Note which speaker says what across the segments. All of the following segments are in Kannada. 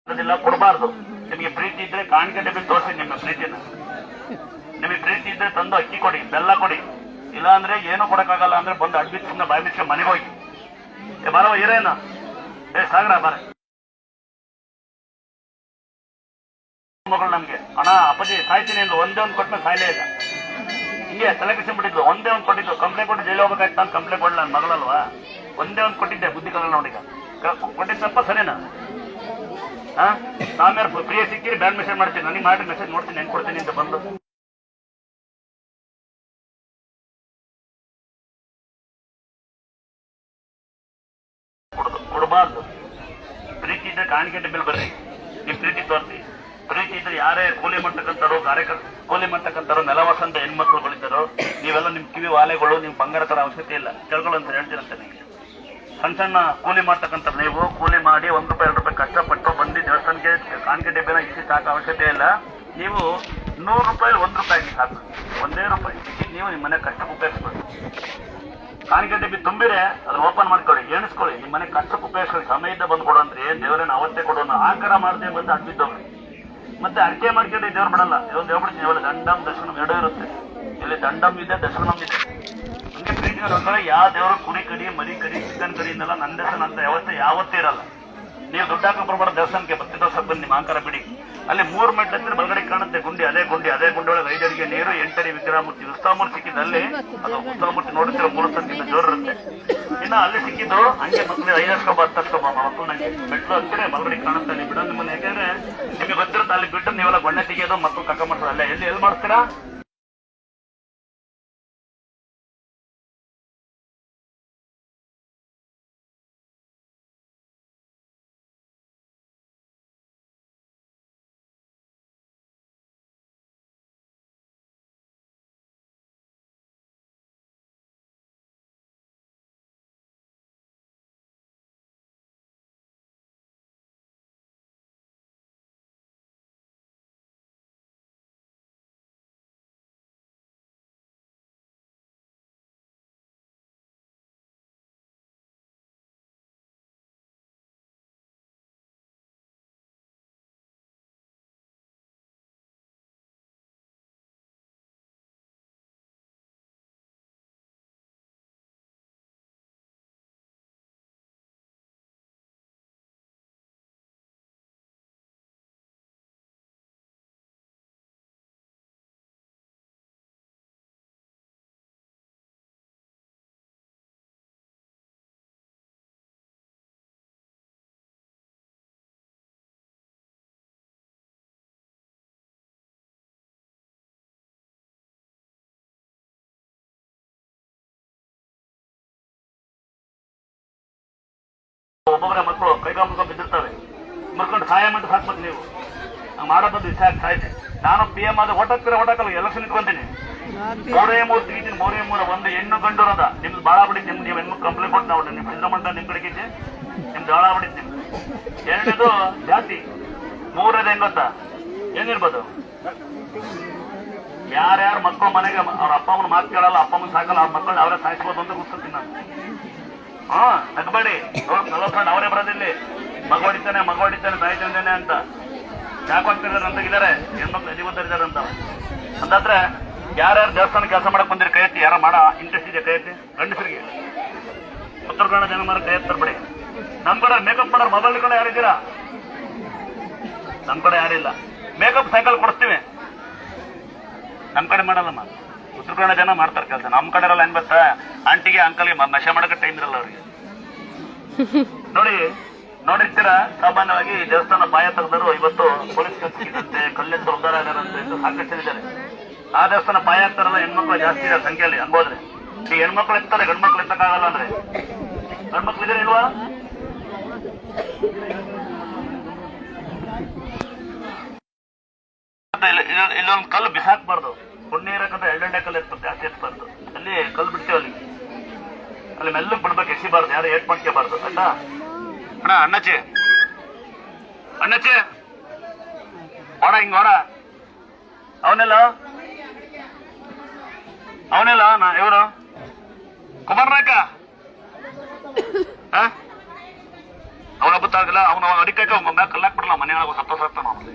Speaker 1: ಕೊಡಬಾರ್ದು. ನಿಮಗೆ ಪ್ರೀತಿ ಇದ್ರೆ ಕಾಣಿಕೆ ಡಬ್ಬಿ ತೋರಿಸಿ ನಿಮ್ಮ ಪ್ರೀತಿನ. ನಿಮಗೆ ಪ್ರೀತಿ ಇದ್ರೆ ತಂದು ಅಕ್ಕಿ ಕೊಡಿ, ಬೆಲ್ಲ ಕೊಡಿ. ಇಲ್ಲ ಅಂದ್ರೆ ಏನು ಕೊಡಕ್ಕಾಗಲ್ಲ ಅಂದ್ರೆ ಬಂದು ಅಡ್ಬಿಟ್ಟು ಸುಮ್ಮನೆ ಬಾಯಿ ಬಿಚ್ಚ ಮನೆಗೆ ಹೋಗಿ. ಬರವ ಇರೇನ ಸಾಗರ ಬಾರ ಮಗಳು ನಮ್ಗೆ ಅಣ್ಣ ಅಪ್ಪಾಜಿ ಸಾಯ್ತೀನಿ ಎಂದು ಒಂದೇ ಒಂದು ಕೊಟ್ಟ ಸಾಯ್ಲೇ ಇಲ್ಲ. ಹಿಂಗೆ ತಲೆ ಬಿಸಿಬಿಟ್ಟಿದ್ಲು. ಒಂದೇ ಒಂದು ಕೊಟ್ಟಿದ್ದು. ಕಂಪ್ಲೇಂಟ್ ಕೊಟ್ಟು ಜೈಲು ಹೋಗ್ಬೇಕಾಯ್ತು. ನಾನು ಕಂಪ್ಲೇಂಟ್ ಕೊಡಲ್ಲ, ನನ್ನ ಮಗಳಲ್ವಾ. ಒಂದೇ ಒಂದು ಕೊಟ್ಟಿದ್ದೆ. ಬುದ್ಧಿ ಕಲ ನೋಡಿಗ ಕೊಟ್ಟಿದ್ದಪ್ಪ ಸರಿನಾ? ನಾವ್ಯಾರು ಫ್ರೀ ಸಿಕ್ಕಿರಿ ಬ್ಯಾಡ್ ಮೆಸೇಜ್ ಮಾಡ್ತೀನಿ. ನನಗೆ ಮಾಡಿ ಮೆಸೇಜ್ ನೋಡ್ತೀನಿ ಹೆಂಗ್ ಕೊಡ್ತೀನಿ ಅಂತ ಬಂದು ಕೊಡಬಾರ್ದು. ಪ್ರೀತಿ ಇದ್ರೆ ಕಾಣಿಕೆ ಡಬ್ಬಿಲ್ ಬರ್ರಿ, ನೀವು ಪ್ರೀತಿ ತೋರಿಸಿ. ಪ್ರೀತಿ ಇದ್ರೆ ಯಾರೇ ಕೂಲಿ ಮಾಡ್ತಕ್ಕಂಥವ್ರು, ಕೂಲಿ ಮಾಡ್ತಕ್ಕಂಥವ್ರು, ನೆಲವಾಸಂತ ಹೆಣ್ಮಕ್ಳುಗಳಿದ್ದಾರೋ ನೀವೆಲ್ಲ ನಿಮ್ ಕಿವಿ ವಾಲೆಗಳು, ನಿಮ್ ಬಂಗಾರ ತರ ಅವಶ್ಯಕತೆ ಇಲ್ಲ. ಕೆಳಗಳು ಅಂತ ಹೇಳ್ತೀರಂತೆ ನಿಮಗೆ. ಸಣ್ಣ ಸಣ್ಣ ಕೂಲಿ ಮಾಡ್ತಕ್ಕಂಥ ನೀವು ಕೂಲಿ ಮಾಡಿ ₹1 ₹2 ಕಷ್ಟಪಟ್ಟು ಬಂದು ದೇವಸ್ಥಾನಕ್ಕೆ ಕಾಣಿಕೆ ಡಬ್ಬಿನ ಇಷ್ಟು ಸಾಕು ಅವಶ್ಯಕತೆ ಇಲ್ಲ. ನೀವು ₹100 ₹1 ಸಾಕು, ₹1 ನೀವು ನಿಮ್ಮ ಮನೆ ಕಷ್ಟಕ್ಕೆ ಉಪಯೋಗಿಸ್ಕೊಳ್ಳಿ. ಕಾಣಿಕೆ ಡಬ್ಬಿ ತುಂಬಿರೆ ಅದ್ರ ಓಪನ್ ಮಾಡ್ಕೊಳ್ಳಿ, ಎಣಿಸ್ಕೊಳ್ಳಿ. ನಿಮ್ಮ ಮನೆ ಕಷ್ಟಕ್ಕೆ ಉಪಯೋಗಿಸ್ಕೊಳ್ಳಿ. ಸಮಯದ ಬಂದು ಕೊಡು ಅಂದ್ರೆ ದೇವರೇನ ಅವತ್ತೇ ಕೊಡೋಣ. ಆಕಾರ ಮಾಡದೆ ಬಂದು ಅಡ್ಬಿದ್ದವ್ರಿ. ಮತ್ತೆ ಅಡಿಕೆ ಮಾಡ್ಕೊಂಡು ದೇವ್ರು ಬಿಡಲ್ಲ. ಇದೊಂದು ಹೇಳ್ಬಿಡ್ತೀನಿ, ಇವಾಗ ದಂಡಂ ದರ್ಶನಂ ಎರಡೂ ಇರುತ್ತೆ. ಇಲ್ಲಿ ದಂಡಂ ಇದೆ, ದರ್ಶನಂ ಇದೆ. ಹಂಗೆ ಪ್ರೀತಿ ಯಾವ ದೇವರು ಕುರಿ ಕಡಿ, ಮರಿ ಕಡಿ, ಚಿಕನ್ ಕಡಿ ಇನ್ನೆಲ್ಲ ನನ್ನ ದೇವಸ್ಥಾನ ಅಂತ ವ್ಯವಸ್ಥೆ ಯಾವತ್ತೂ ಇರಲ್ಲ. ನೀವು ದುಡ್ಡು ಹಾಕೋ ಬರಬಾರ ದೇವಸ್ಥಾನಕ್ಕೆ ಬರ್ತಿದ್ದೋ ಸ್ವಲ್ಪ ನಿಮ್ಮ ಅಹಂಕಾರ ಬಿಡಿ. ಅಲ್ಲಿ 3 ಮೆಟ್ಲು ಹತ್ತಿರ ಬಲಗಡೆ ಕಾಣುತ್ತೆ ಗುಂಡಿ. ಅದೇ ಗುಂಡಿ ಒಳಗೆ 5 ಅಡಿಗೆ ನೀರು, 8 ಅಡಿ ವಿಗ್ರಹಮೂರ್ತಿ. ಉತ್ಸವಮೂರ್ತಿ ಸಿಕ್ಕಿದಲ್ಲಿ ಅದು ಉತ್ಸವಮೂರ್ತಿ ನೋಡುತ್ತಿರೋ 3 ಸಂಖ್ಯೆ ಜೋರು ಇರುತ್ತೆ. ಇನ್ನು ಅಲ್ಲಿ ಸಿಕ್ಕಿದ್ದು ಹಂಗೆ ಮಕ್ಕಳು 5 ಹಸ್ಕೊಬ 10 ಹಸ್ಕೊಬ ಮಕ್ಕಳು ನಂಗೆ ಮೆಟ್ಲು ಹತ್ತಿರ ಬಲಗಡೆ ಕಾಣುತ್ತೆ. ಅಲ್ಲಿ ಬಿಡೋ ನಿಮ್ಮನ್ನ. ಯಾಕಂದ್ರೆ ನಿಮಗೆ ಗೊತ್ತಿರುತ್ತೆ ಅಲ್ಲಿ ಬಿಟ್ಟು ನೀವೆಲ್ಲ ಗೊಣ್ಣೆ ತೆಗೆಯೋದು ಮಕ್ಕಳು ಕಕ್ಕ ಮಾಡ್ತಾರೆ. ಅಲ್ಲೇ ಎಲ್ಲಿ ಮಾಡ್ತೀರಾ? ಒಬ್ಬೊಬ್ಬರ ಮಕ್ಕಳು ಕೈಗ ಮುಖ ಬಿದ್ದಿರ್ತವೆ. ಮುರ್ಕೊಂಡು ಸಹಾಯ ಮಾಡಿ ಹಾಕ್ಬೇಕು ನೀವು. ಮಾಡೋ ಬಂದು ಸಾಯ್ತೆ. ನಾನು PM ಆದ ಓಟಾಕಲ್ಲ ಎಲೆಕ್ಷನ್ ಇಟ್ಕೊಂತೀನಿ. 3 ತೆಗಿತೀನಿ. 3 ಒಂದು ಹೆಣ್ಣು ಗಂಡು ಅದ. ನಿಮ್ದು ಬಾಳ ಬಿಡಿದ್ದು. ನಿಮ್ದು ನೀವು ಹೆಣ್ಮಕ್ಳು ಕಂಪ್ಲೇಂಟ್ ಕೊಟ್ಟು ನಾವು ನಿಮ್ಮ ಸಿದ್ದರಾಮಣ್ಣ ನಿಮ್ಮ ಕಡೆಗಿದ್ದೆ. ನಿಮ್ದು ಬಾಳ ಬಿಡಿದ್ದು. ನಿಮ್ದು 2ನೇದು ಜಾತಿ. 3ನೇದು ಹೆಂಗ್ ಗೊತ್ತಾ? ಏನಿರ್ಬೋದು? ಯಾರ್ಯಾರು ಮಕ್ಕಳು ಮನೆಗೆ ಅವ್ರ ಅಪ್ಪ ಅಮ್ಮನ ಮಾತು ಕೇಳಲ್ಲ, ಅಪ್ಪ ಅಮ್ಮನ ಸಾಕಲ್ಲ, ಅವ್ರ ಮಕ್ಕಳನ್ನ ಅವರೇ ಸಾಯಿಸ್ಬೋದು ಅಂತ ಗೊತ್ತಿರ್ತೀನಿ ನಾನು. ನಗಬೇಡಿ. ನೋಡ್ಕೊಂಡು ಅವರೇ ಬರೋದಿಲ್ಲಿ. ಮಗ ಹೊಡಿತಾನೆ ಸಾಯ್ತಾನೆ ಅಂತ ಯಾಕೆ ಹೋಗ್ತಿದ್ದಾರೆ ಅಂತಾಗಿದ್ದಾರೆ. ಹೆಣ್ಮಕ್ಳು ಅಧಿಬದ್ಧರಿದ್ದಾರೆ ಅಂತ. ಅಂತಾದ್ರೆ ಯಾರ್ಯಾರು ದೇವಸ್ಥಾನ ಕೆಲಸ ಮಾಡಕ್ ಬಂದಿರಿ ಕೈ ಎತ್ತಿ. ಯಾರ ಮಾಡ ಇಂಟ್ರೆಸ್ಟ್ ಇದೆ ಕೈ ಎತ್ತಿ. ಗಂಡಸರಿಗೆ ಉತ್ತರ ಕನ್ನಡ ಜನ ಮಾರ ಕೈ ಎತ್ತರ್ಬೇಡಿ. ನಮ್ ಕಡೆ ಮೇಕಪ್ ಮಾಡೋರು ಮೊಬೈಲ್ ಕಡೆ ಯಾರಿದ್ದೀರಾ? ನಮ್ ಕಡೆ ಯಾರಿಲ್ಲ. ಮೇಕಪ್ ಸೈಕಲ್ ಕೊಡಿಸ್ತೀವಿ. ನಮ್ ಕಡೆ ಮಾಡಲ್ಲಮ್ಮ. ಉತ್ತರ ಕನ್ನಡ ಜನ ಮಾಡ್ತಾರೆ ಕೆಲಸ. ನಮ್ ಕಡೆ ಇರಲ್ಲ. ಏನ್ ಗೊತ್ತಾ? ಆಂಟಿಗೆ ಅಂಕಲ್ಗೆ ನಶೆ ಮಾಡಕ್ಕೆ ಟೈಮ್ ಇರಲ್ಲ ಅವ್ರಿಗೆ. ನೋಡಿರ್ತೀರಾ ಸಾಮಾನ್ಯವಾಗಿ ದೇವಸ್ಥಾನ ಬಾಯ ತೆಗೆದರು ಇವತ್ತು ಪೊಲೀಸ್ ಸಿಕ್ಕಿದಂತೆ, ಕಲ್ಲೆತ್ತು ಉದ್ದಾರ ಆಗ್ಯಾರಂತೆ ಎಂದು ಸಾಕಷ್ಟು ಇದ್ದಾರೆ. ಆ ದೇವಸ್ಥಾನ ಬಾಯ ಹಾಕ್ತಾರಲ್ಲ ಹೆಣ್ಮಕ್ಳು ಜಾಸ್ತಿ ಇದೆ ಸಂಖ್ಯೆಯಲ್ಲಿ. ಅನ್ಬೋದ್ರೆ ಈ ಹೆಣ್ಮಕ್ಳು ಎತ್ತಾರೆ, ಗಂಡ್ಮಕ್ಳು ಎತ್ತಕ್ಕಾಗಲ್ಲ. ಅಂದ್ರೆ ಗಂಡ್ಮಕ್ಳು ಇದ್ರೆ ಇಲ್ವಾ? ಇಲ್ಲೊಂದು ಕಲ್ಲು ಬಿಸಾಕ್ಬಾರ್ದು. ಪುಣ್ಯ ಇರಕ್ಕಂತ 2 ಕಲ್ಲು ಇರ್ತದೆ, ಜಾಸ್ತಿ ಎತ್ಬಾರ್ದು. ಅಲ್ಲಿ ಕಲ್ಲು ಬಿಡ್ತೀವಿ. ಅಲ್ಲಿ ಮೆಲ್ಲಕ್ಕೆ ಬಿಡ್ಬೇಕು, ಎಸಿಬಾರ್ದು. ಯಾರು ಏಟ್ ಮಾಡ್ಕೋಬಾರ್ದು. ಆಯ್ತಾ ಅಣ್ಣ? ಅಣ್ಣಚ್ಚಿ ಓಡ ಹಿಂಗ ಓಡ. ಅವನೆಲ್ಲ ನಾ ಇವರು ಕುಮಾರ್ ನಾಯಕ ಅವನ ಗೊತ್ತಾಗಲ್ಲ, ಅವನ ಅಡಿಕೆ ಮ್ಯಾಗ ಕಲ್ಲಾಕ್ ಬಿಡಲ್ಲ, ಮನೆ ಸತ್ತೋಗ್ತಾನ ಅವನು.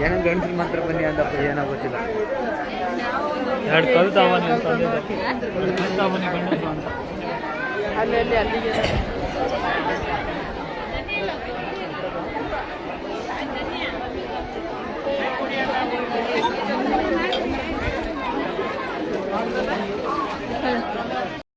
Speaker 2: ಏನೋ ಗಂಟಲು ಮಾತ್ರ ಬನ್ನಿ ಅಂತಪ್ಪ, ಏನೋ ಗೊತ್ತಿಲ್ಲ.
Speaker 3: ಎರಡು ಕಲ್ತಾವನಿ ಕಲ್ತಾವನಿ ಗಂಡಸು ಅಂತ
Speaker 4: ಅಲ್ಲಿಗೆ